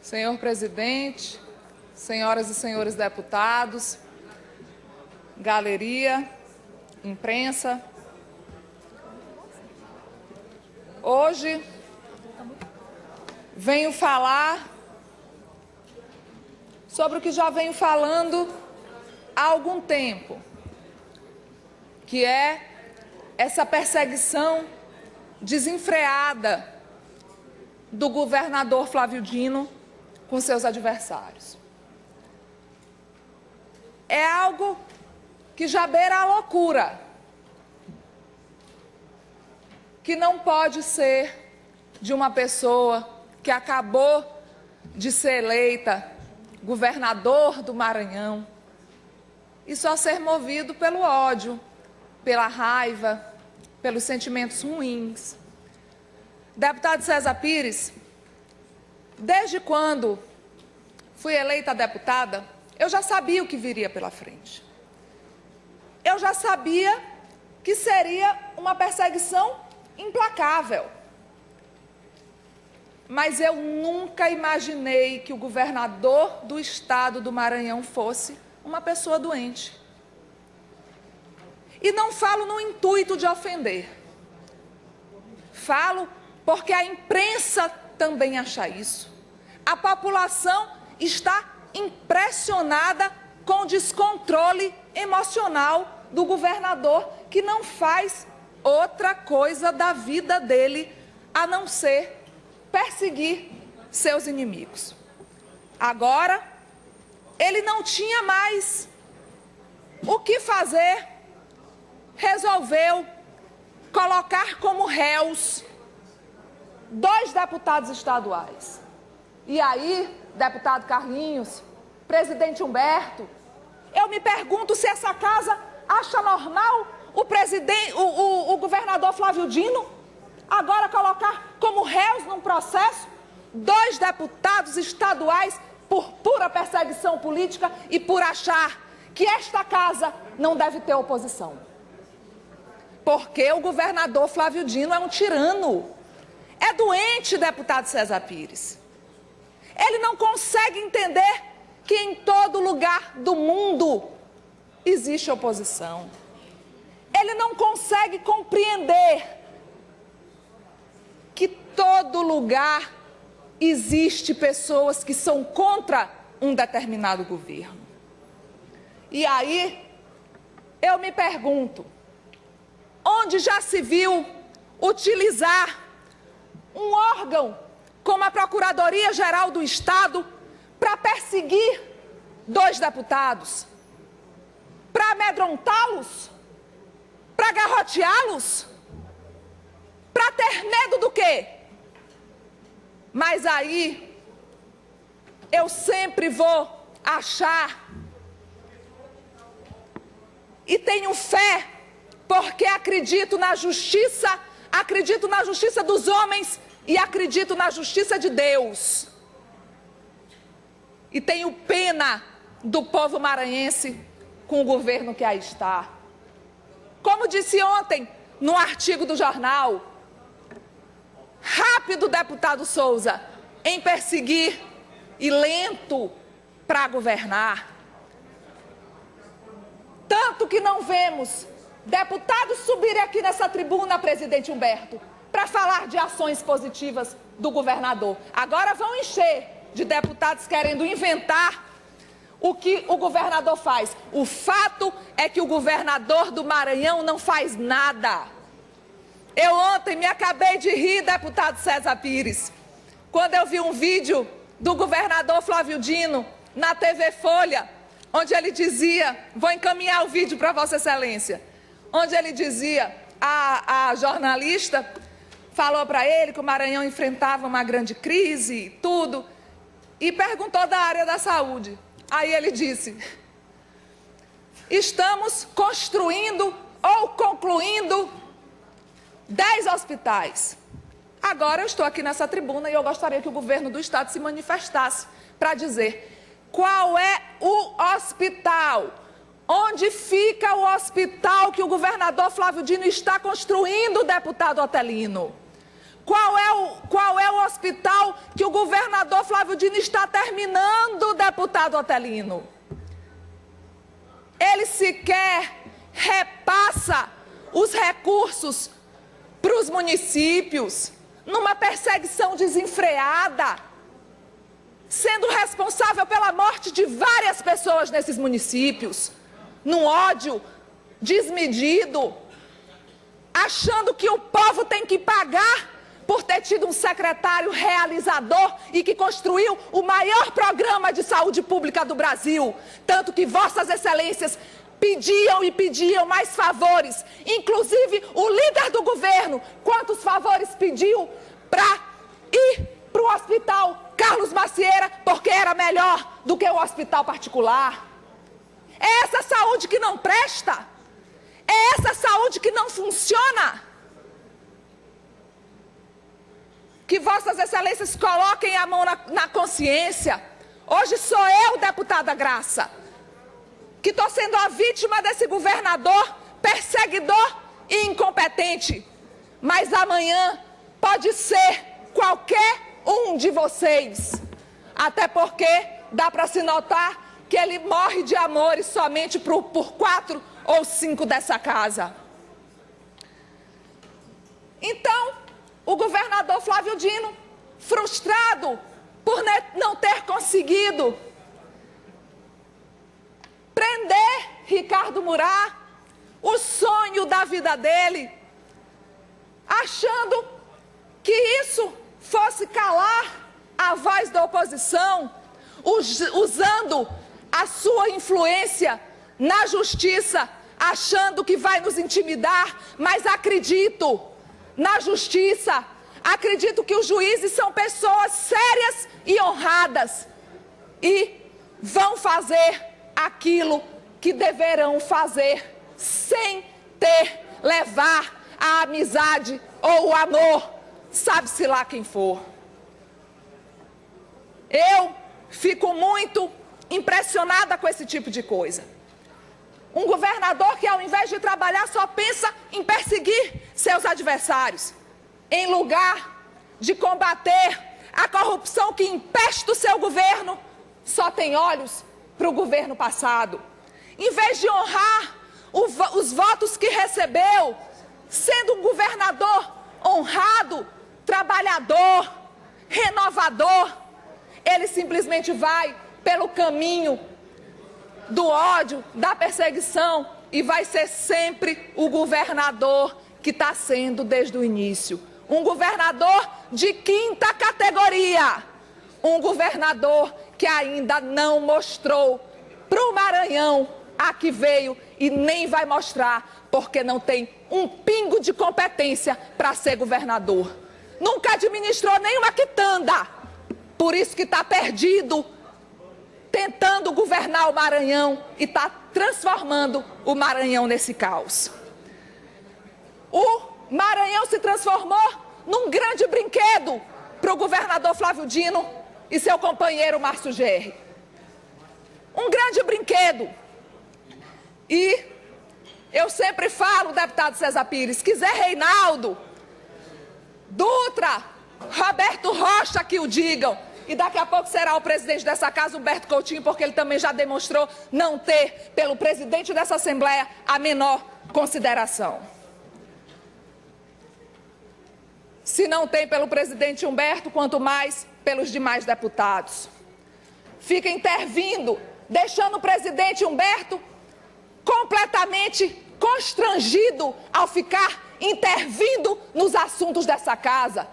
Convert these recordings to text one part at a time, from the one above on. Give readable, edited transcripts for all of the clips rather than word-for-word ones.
Senhor presidente, senhoras e senhores deputados, galeria, imprensa, hoje venho falar sobre o que já venho falando há algum tempo, que é essa perseguição desenfreada do governador Flávio Dino com seus adversários. É algo que já beira a loucura, que não pode ser de uma pessoa que acabou de ser eleita governador do Maranhão e só ser movido pelo ódio, pela raiva, pelos sentimentos ruins. Deputado César Pires, desde quando fui eleita deputada, eu já sabia o que viria pela frente. Eu já sabia que seria uma perseguição implacável. Mas eu nunca imaginei que o governador do estado do Maranhão fosse uma pessoa doente. E não falo no intuito de ofender. Falo porque a imprensa também acha isso. A população está impressionada com o descontrole emocional do governador, que não faz outra coisa da vida dele a não ser perseguir seus inimigos. Agora, ele não tinha mais o que fazer, resolveu colocar como réus 2 deputados estaduais. E aí, deputado Carlinhos, presidente Humberto, eu me pergunto se essa casa acha normal o governador Flávio Dino agora colocar como réus num processo 2 deputados estaduais por pura perseguição política e por achar que esta casa não deve ter oposição. Porque o governador Flávio Dino é um tirano. É doente, deputado César Pires. Ele não consegue entender que em todo lugar do mundo existe oposição. Ele não consegue compreender que todo lugar existe pessoas que são contra um determinado governo. E aí, eu me pergunto, onde já se viu utilizar um órgão como a Procuradoria-Geral do Estado para perseguir 2 deputados? Para amedrontá-los? Para garroteá-los? Para ter medo do quê? Mas aí, eu sempre vou achar e tenho fé, porque acredito na justiça dos homens e acredito na justiça de Deus. E tenho pena do povo maranhense com o governo que aí está. Como disse ontem no artigo do jornal, rápido, deputado Souza, em perseguir e lento para governar. Tanto que não vemos deputados subirem aqui nessa tribuna, presidente Humberto, para falar de ações positivas do governador. Agora vão encher de deputados querendo inventar o que o governador faz. O fato é que o governador do Maranhão não faz nada. Eu ontem me acabei de rir, deputado César Pires, quando eu vi um vídeo do governador Flávio Dino na TV Folha, onde ele dizia, vou encaminhar o vídeo para Vossa Excelência, onde ele dizia, a jornalista falou para ele que o Maranhão enfrentava uma grande crise e tudo, e perguntou da área da saúde. Aí ele disse, estamos construindo ou concluindo 10 hospitais. Agora eu estou aqui nessa tribuna e eu gostaria que o governo do estado se manifestasse para dizer qual é o hospital, onde fica o hospital que o governador Flávio Dino está construindo, deputado Otelino. Qual é o hospital que o governador Flávio Dino está terminando, deputado Otelino? Ele sequer repassa os recursos para os municípios, numa perseguição desenfreada, sendo responsável pela morte de várias pessoas nesses municípios, num ódio desmedido, achando que o povo tem que pagar por ter tido um secretário realizador e que construiu o maior programa de saúde pública do Brasil. Tanto que Vossas Excelências pediam e pediam mais favores. Inclusive, o líder do governo, quantos favores pediu para ir para o hospital Carlos Macieira, porque era melhor do que o hospital particular. É essa saúde que não presta. É essa saúde que não funciona. Que Vossas Excelências coloquem a mão na consciência. Hoje sou eu, deputada Graça, que estou sendo a vítima desse governador perseguidor e incompetente. Mas amanhã pode ser qualquer um de vocês. Até porque dá para se notar que ele morre de amores somente por 4 ou 5 dessa casa. Então, o governador Flávio Dino, frustrado por não ter conseguido prender Ricardo Murat, o sonho da vida dele, achando que isso fosse calar a voz da oposição, usando a sua influência na justiça, achando que vai nos intimidar, mas acredito na justiça, acredito que os juízes são pessoas sérias e honradas e vão fazer aquilo que deverão fazer sem levar a amizade ou o amor, sabe-se lá quem for. Eu fico muito impressionada com esse tipo de coisa. Um governador que, ao invés de trabalhar, só pensa em perseguir seus adversários, em lugar de combater a corrupção que empesta o seu governo, só tem olhos para o governo passado. Em vez de honrar os votos que recebeu, sendo um governador honrado, trabalhador, renovador, ele simplesmente vai pelo caminho do ódio, da perseguição, e vai ser sempre o governador que está sendo desde o início. Um governador de 5ª categoria. Um governador que ainda não mostrou para o Maranhão a que veio e nem vai mostrar, porque não tem um pingo de competência para ser governador. Nunca administrou nenhuma quitanda. Por isso que está perdido, tentando governar o Maranhão e está transformando o Maranhão nesse caos. O Maranhão se transformou num grande brinquedo para o governador Flávio Dino e seu companheiro Márcio Gerri. Um grande brinquedo. E eu sempre falo, deputado César Pires, quiser Reinaldo, Dutra, Roberto Rocha que o digam, e daqui a pouco será o presidente dessa casa, Humberto Coutinho, porque ele também já demonstrou não ter, pelo presidente dessa Assembleia, a menor consideração. Se não tem pelo presidente Humberto, quanto mais pelos demais deputados. Fica intervindo, deixando o presidente Humberto completamente constrangido ao ficar intervindo nos assuntos dessa casa,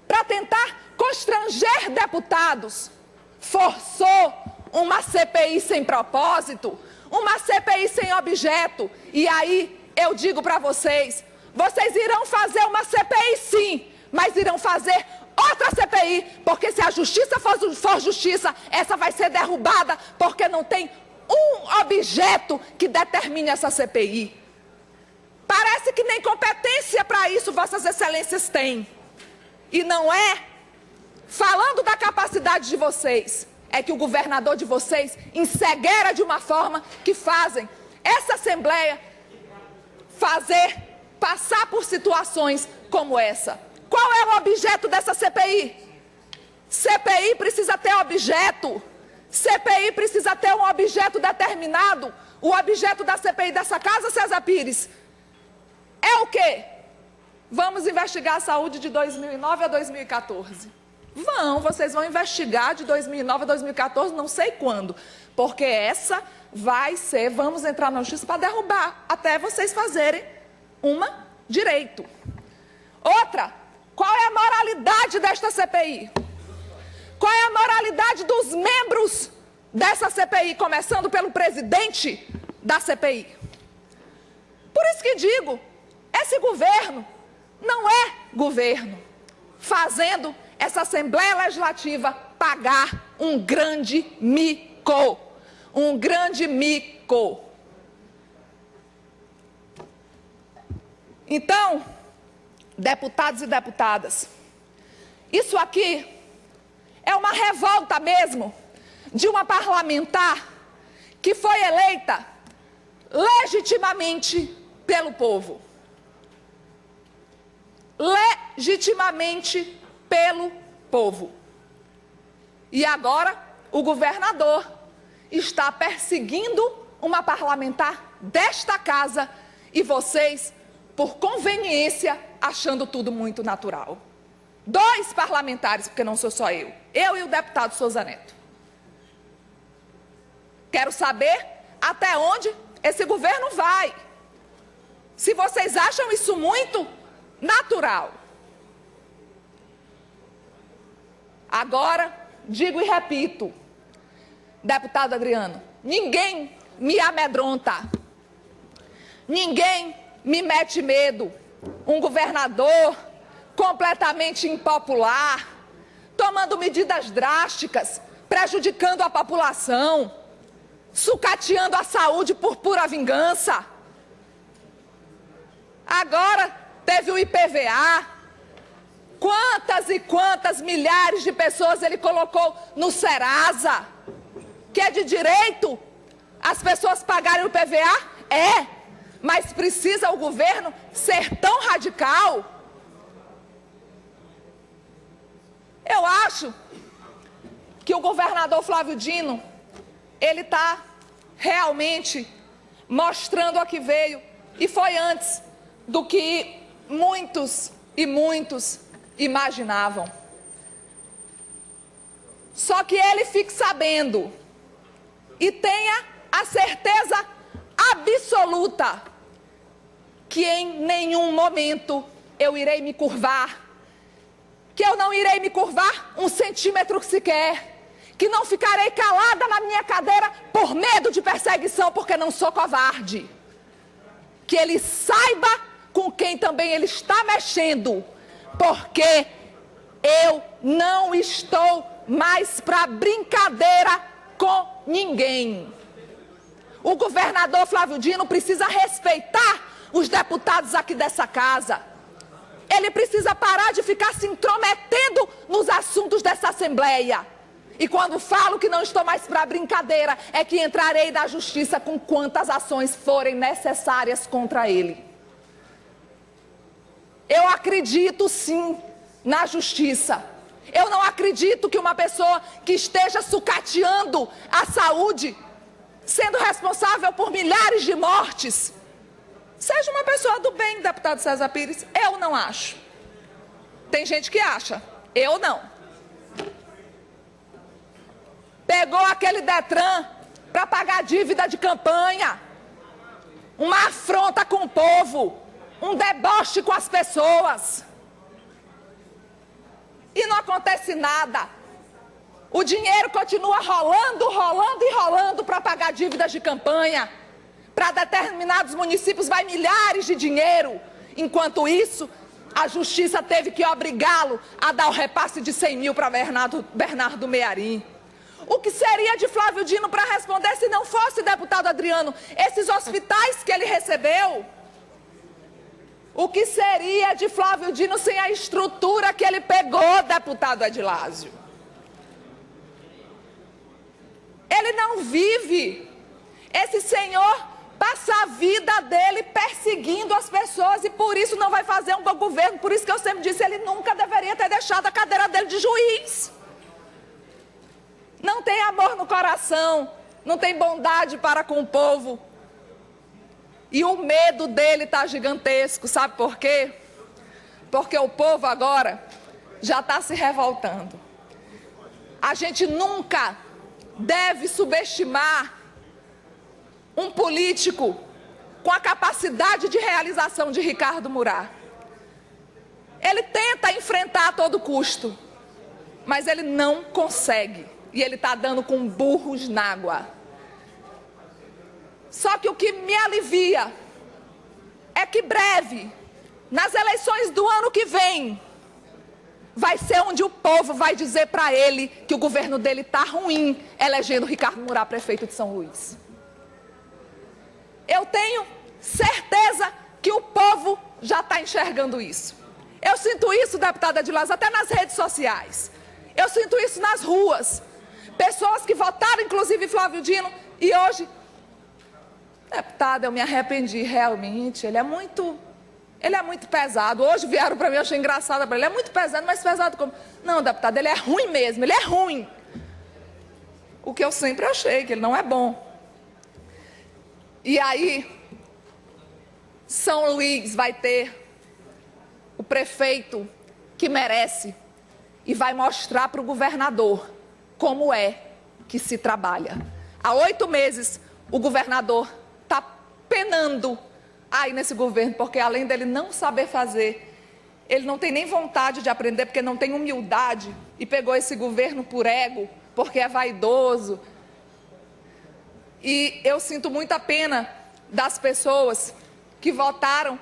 para tentar constranger deputados. Forçou uma CPI sem propósito, uma CPI sem objeto. E aí eu digo para vocês, vocês irão fazer uma CPI sim, mas irão fazer outra CPI, porque se a justiça for justiça, essa vai ser derrubada, porque não tem um objeto que determine essa CPI. Parece que nem competência para isso Vossas Excelências têm. E não é falando da capacidade de vocês, é que o governador de vocês encegueira de uma forma que fazem essa Assembleia passar por situações como essa. Qual é o objeto dessa CPI? CPI precisa ter objeto. CPI precisa ter um objeto determinado. O objeto da CPI dessa casa, César Pires, é o quê? Vamos investigar a saúde de 2009 a 2014. Vocês vão investigar de 2009 a 2014, não sei quando. Porque essa vai ser, vamos entrar na justiça para derrubar, até vocês fazerem uma direito. Outra, qual é a moralidade desta CPI? Qual é a moralidade dos membros dessa CPI, começando pelo presidente da CPI? Por isso que digo, esse governo não é governo, fazendo essa Assembleia Legislativa pagar um grande mico. Um grande mico. Então, deputados e deputadas, isso aqui é uma revolta mesmo de uma parlamentar que foi eleita legitimamente pelo povo. Legitimamente pelo povo. E agora o governador está perseguindo uma parlamentar desta casa e vocês, por conveniência, achando tudo muito natural. 2 parlamentares, porque não sou só eu e o deputado Souza Neto. Quero saber até onde esse governo vai. Se vocês acham isso muito natural. Agora, digo e repito, deputado Adriano, ninguém me amedronta, ninguém me mete medo. Um governador completamente impopular, tomando medidas drásticas, prejudicando a população, sucateando a saúde por pura vingança. Agora teve o IPVA. Quantas e quantas milhares de pessoas ele colocou no Serasa? Que é de direito as pessoas pagarem o IPVA? É, mas precisa o governo ser tão radical? Eu acho que o governador Flávio Dino, ele está realmente mostrando a que veio, e foi antes do que muitos e muitos imaginavam. Só que ele fique sabendo e tenha a certeza absoluta que em nenhum momento eu irei me curvar, que eu não irei me curvar 1 centímetro sequer, que não ficarei calada na minha cadeira por medo de perseguição, porque não sou covarde. Que ele saiba com quem também ele está mexendo, porque eu não estou mais para brincadeira com ninguém. O governador Flávio Dino precisa respeitar os deputados aqui dessa casa. Ele precisa parar de ficar se intrometendo nos assuntos dessa Assembleia. E quando falo que não estou mais para brincadeira, é que entrarei na justiça com quantas ações forem necessárias contra ele. Eu acredito sim na justiça. Eu não acredito que uma pessoa que esteja sucateando a saúde, sendo responsável por milhares de mortes, seja uma pessoa do bem, deputado César Pires. Eu não acho. Tem gente que acha, eu não. Pegou aquele Detran para pagar dívida de campanha, uma afronta com o povo, um deboche com as pessoas. E não acontece nada. O dinheiro continua rolando, rolando e rolando para pagar dívidas de campanha. Para determinados municípios vai milhares de dinheiro. Enquanto isso, a justiça teve que obrigá-lo a dar o repasse de 100 mil para Bernardo Mearim. O que seria de Flávio Dino para responder se não fosse, deputado Adriano, esses hospitais que ele recebeu? O que seria de Flávio Dino sem a estrutura que ele pegou, deputado Edilásio? Ele não vive. Esse senhor passa a vida dele perseguindo as pessoas e por isso não vai fazer um bom governo. Por isso que eu sempre disse, ele nunca deveria ter deixado a cadeira dele de juiz. Não tem amor no coração, não tem bondade para com o povo. E o medo dele está gigantesco, sabe por quê? Porque o povo agora já está se revoltando. A gente nunca deve subestimar um político com a capacidade de realização de Ricardo Murat. Ele tenta enfrentar a todo custo, mas ele não consegue. E ele está dando com burros na água. Só que o que me alivia é que breve, nas eleições do ano que vem, vai ser onde o povo vai dizer para ele que o governo dele está ruim, elegendo Ricardo Murat prefeito de São Luís. Eu tenho certeza que o povo já está enxergando isso. Eu sinto isso, deputada Adilaz, até nas redes sociais. Eu sinto isso nas ruas. Pessoas que votaram, inclusive Flávio Dino, e hoje, deputada, eu me arrependi realmente, ele é muito pesado. Hoje vieram para mim, eu achei engraçado, ele é muito pesado, mas pesado como? Não, deputada, ele é ruim mesmo, ele é ruim. O que eu sempre achei, que ele não é bom. E aí, São Luís vai ter o prefeito que merece e vai mostrar para o governador como é que se trabalha. Há 8 meses, o governador está penando aí nesse governo, porque além dele não saber fazer, ele não tem nem vontade de aprender, porque não tem humildade, e pegou esse governo por ego, porque é vaidoso. E eu sinto muita pena das pessoas que votaram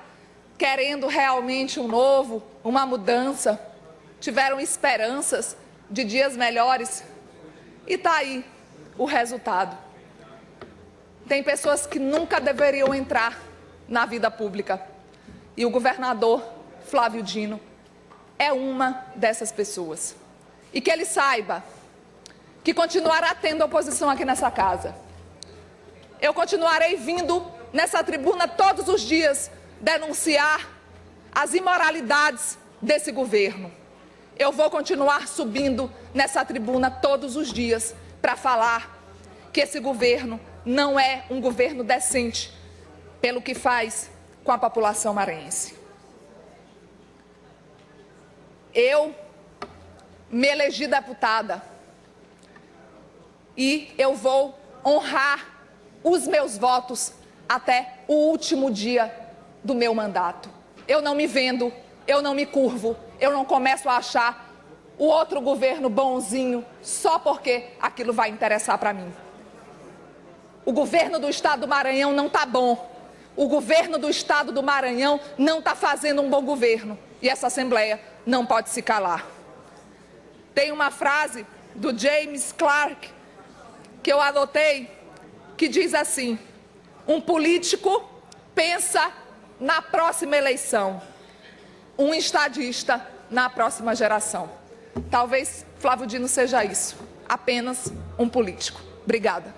querendo realmente um novo, uma mudança, tiveram esperanças de dias melhores, e está aí o resultado. Tem pessoas que nunca deveriam entrar na vida pública, e o governador Flávio Dino é uma dessas pessoas. E que ele saiba que continuará tendo oposição aqui nessa casa. Eu continuarei vindo nessa tribuna todos os dias denunciar as imoralidades desse governo. Eu vou continuar subindo nessa tribuna todos os dias para falar que esse governo não é um governo decente pelo que faz com a população maranhense. Eu me elegi deputada e eu vou honrar os meus votos até o último dia do meu mandato. Eu não me vendo, eu não me curvo, eu não começo a achar o outro governo bonzinho só porque aquilo vai interessar para mim. O governo do estado do Maranhão não está bom. O governo do estado do Maranhão não está fazendo um bom governo. E essa Assembleia não pode se calar. Tem uma frase do James Clark que eu adotei, que diz assim: um político pensa na próxima eleição, um estadista na próxima geração. Talvez Flávio Dino seja isso, apenas um político. Obrigada.